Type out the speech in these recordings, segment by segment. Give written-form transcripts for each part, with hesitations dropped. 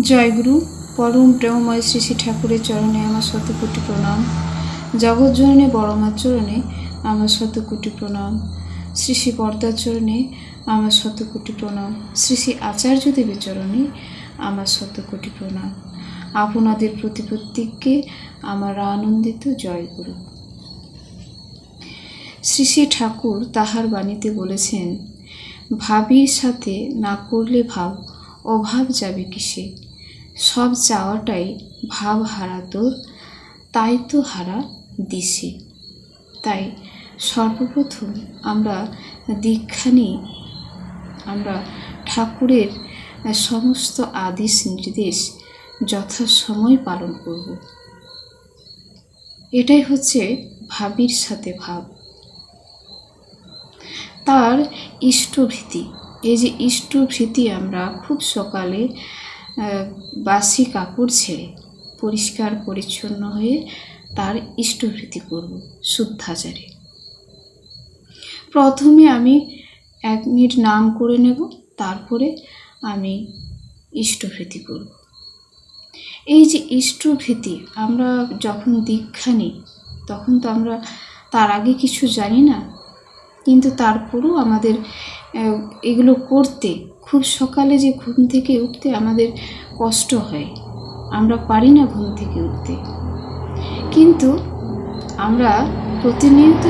জয়গুরু। পরম প্রেমময় শ্রী শ্রী ঠাকুরের চরণে আমার শতকোটি প্রণাম। জগৎজননী বড়মার চরণে আমার শতকোটি প্রণাম। শ্রী শ্রী পর্দার চরণে আমার শতকোটি প্রণাম। শ্রী শ্রী আচার্যদেবের চরণে আমার শতকোটি প্রণাম। আপনাদের প্রতি প্রত্যেককে আমার আনন্দিত জয়গুরু। শ্রী শ্রী ঠাকুর তাহার বাণীতে বলেছেন, ভাবির সাথে না করলে ভাব অভাব যাবে কিসে, সব চাওয়াটাই ভাব হারা তোর, তাই তো হারা দিশে। তাই সর্বপ্রথম আমরা দীক্ষা নিই, আমরা ঠাকুরের সমস্ত আদেশ নির্দেশ যথাসময় পালন করব। এটাই হচ্ছে ভাবির সাথে ভাব। তার ইষ্টভীতি, এই যে ইষ্টভীতি, আমরা খুব সকালে বাসি কাপড় ছেড়ে পরিষ্কার পরিচ্ছন্ন হয়ে তার ইষ্টভীতি করব শুদ্ধাচারে। প্রথমে আমি 1 মিনিট নাম করে নেব, তারপরে আমি ইষ্টভীতি করব। এই যে ইষ্টভীতি, আমরা যখন দীক্ষা নিই তখন তো আমরা তার আগে কিছু জানি না, কিন্তু তারপরেও আমাদের এগুলো করতে, খুব সকালে যে ঘুম থেকে উঠতে আমাদের কষ্ট হয়, আমরা পারি না ঘুম থেকে উঠতে, কিন্তু আমরা প্রতিনিয়ত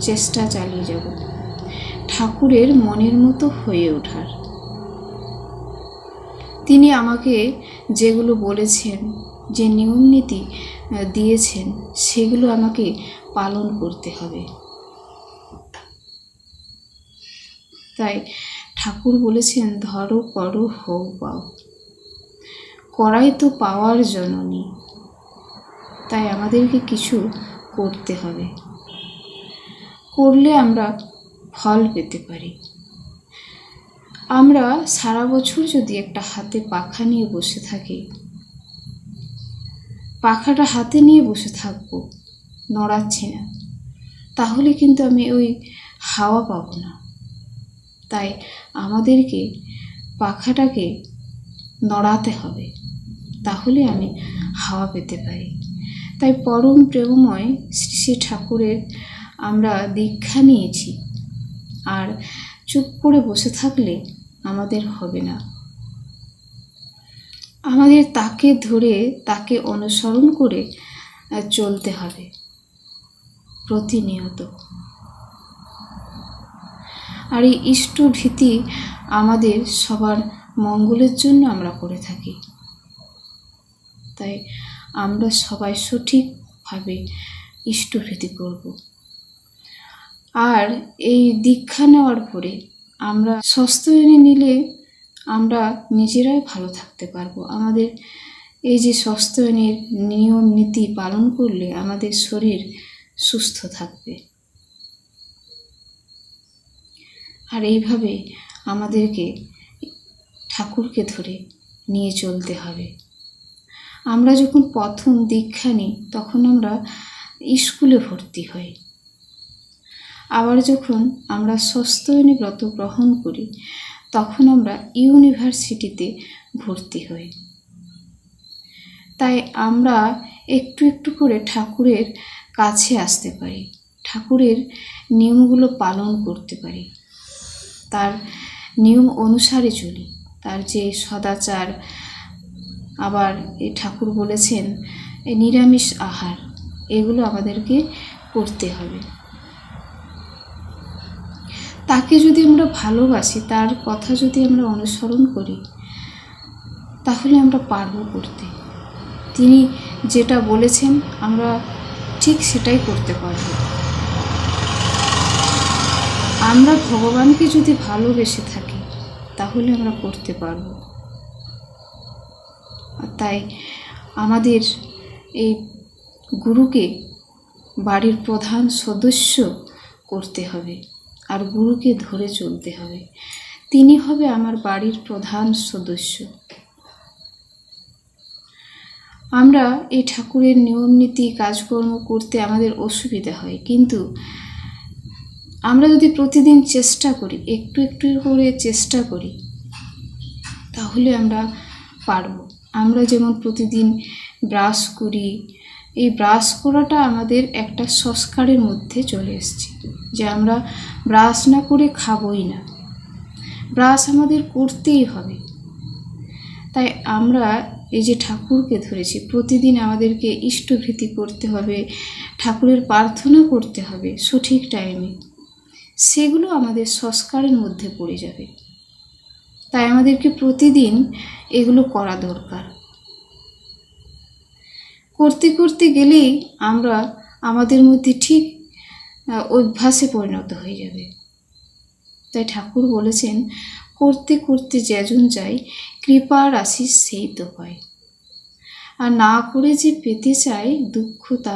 চেষ্টা চালিয়ে যাব, ঠাকুরের মনের মতো হয়ে ওঠার। তিনি আমাকে যেগুলো বলেছেন, যে নিয়ম নীতি দিয়েছেন, সেগুলো আমাকে পালন করতে হবে। তাই ঠাকুর বলেছেন, ধরো করো হও পাও, করাই তো পাওয়ার জননী। তাই আমাদেরকে কিছু করতে হবে, করলে আমরা ফল পেতে পারি। আমরা সারা বছর যদি একটা হাতে পাখা নিয়ে বসে থাকি, পাখাটা হাতে নিয়ে বসে থাকবো, নড়াচ্ছি না, তাহলে কিন্তু আমি ওই হাওয়া পাবো না। তাই আমাদেরকে পাখাটাকে নড়াতে হবে, তাহলে আমি হাওয়া পেতে পারি। তাই পরম প্রেমময় শ্রী শ্রী ঠাকুরের আমরা দীক্ষা নিয়েছি, আর চুপ করে বসে থাকলে আমাদের হবে না। আমাদের তাকে ধরে, তাকে অনুসরণ করে চলতে হবে প্রতিনিয়ত। আর এই ইষ্টভীতি আমাদের সবার মঙ্গলের জন্য আমরা করে থাকি। তাই আমরা সবাই সঠিকভাবে ইষ্টভীতি করব। আর এই দীক্ষা নেওয়ার পরে আমরা স্বস্ত্যয়নী নিলে আমরা নিজেরাই ভালো থাকতে পারবো। আমাদের এই যে স্বস্ত্যয়নীর নিয়ম নীতি পালন করলে আমাদের শরীর সুস্থ থাকবে। আর এইভাবে আমাদেরকে ঠাকুরকে ধরে নিয়ে চলতে হবে। আমরা যখন প্রথম দীক্ষা নিই তখন আমরা স্কুলে ভর্তি হই, আবার যখন আমরা স্বস্ত্যয়নী ব্রত গ্রহণ করি তখন আমরা ইউনিভার্সিটিতে ভর্তি হই। তাই আমরা একটু একটু করে ঠাকুরের কাছে আসতে পারি, ঠাকুরের নিয়মগুলো পালন করতে পারি, তার নিয়ম অনুসারে চলি, তার যে সদাচার। আবার এই ঠাকুর বলেছেন এই নিরামিষ আহার, এগুলো আমাদেরকে করতে হবে। তাকে যদি আমরা ভালোবাসি, তার কথা যদি আমরা অনুসরণ করি, তাহলে আমরা পারবো করতে। তিনি যেটা বলেছেন আমরা ঠিক সেটাই করতে পারব। আমরা ভগবানকে যদি ভালোবেসে থাকি তাহলে আমরা করতে পারব। তাই আমাদের এই গুরুকে বাড়ির প্রধান সদস্য করতে হবে, আর গুরুকে ধরে চলতে হবে। তিনি হবে আমার বাড়ির প্রধান সদস্য। আমরা এই ঠাকুরের নিয়ম নীতি কাজকর্ম করতে আমাদের অসুবিধা হয়, কিন্তু আমরা যদি প্রতিদিন চেষ্টা করি, একটু একটু করে চেষ্টা করি, তাহলে আমরা পারব। আমরা যেমন প্রতিদিন ব্রাশ করি, এই ব্রাশ করাটা আমাদের একটা সংস্কারের মধ্যে চলে এসেছে, যে আমরা ব্রাশ না করে খাবই না, ব্রাশ আমাদের করতেই হবে। তাই আমরা এই যে ঠাকুরকে ধরেছি, প্রতিদিন আমাদেরকে ইষ্টভৃতি করতে হবে, ঠাকুরের প্রার্থনা করতে হবে সঠিক টাইমে, সেগুলো আমাদের সংস্কারের মধ্যে পড়ে যাবে। তাই আমাদেরকে প্রতিদিন এগুলো করা দরকার। করতে করতে গেলেই আমরা আমাদের মধ্যে ঠিক অভ্যাসে পরিণত হয়ে যাবে। তাই ঠাকুর বলেছেন, করতে করতে যেজন যায়, কৃপার আশিস সেই তো পায়। আর না করে যে পেতে চায়, দুঃখ তার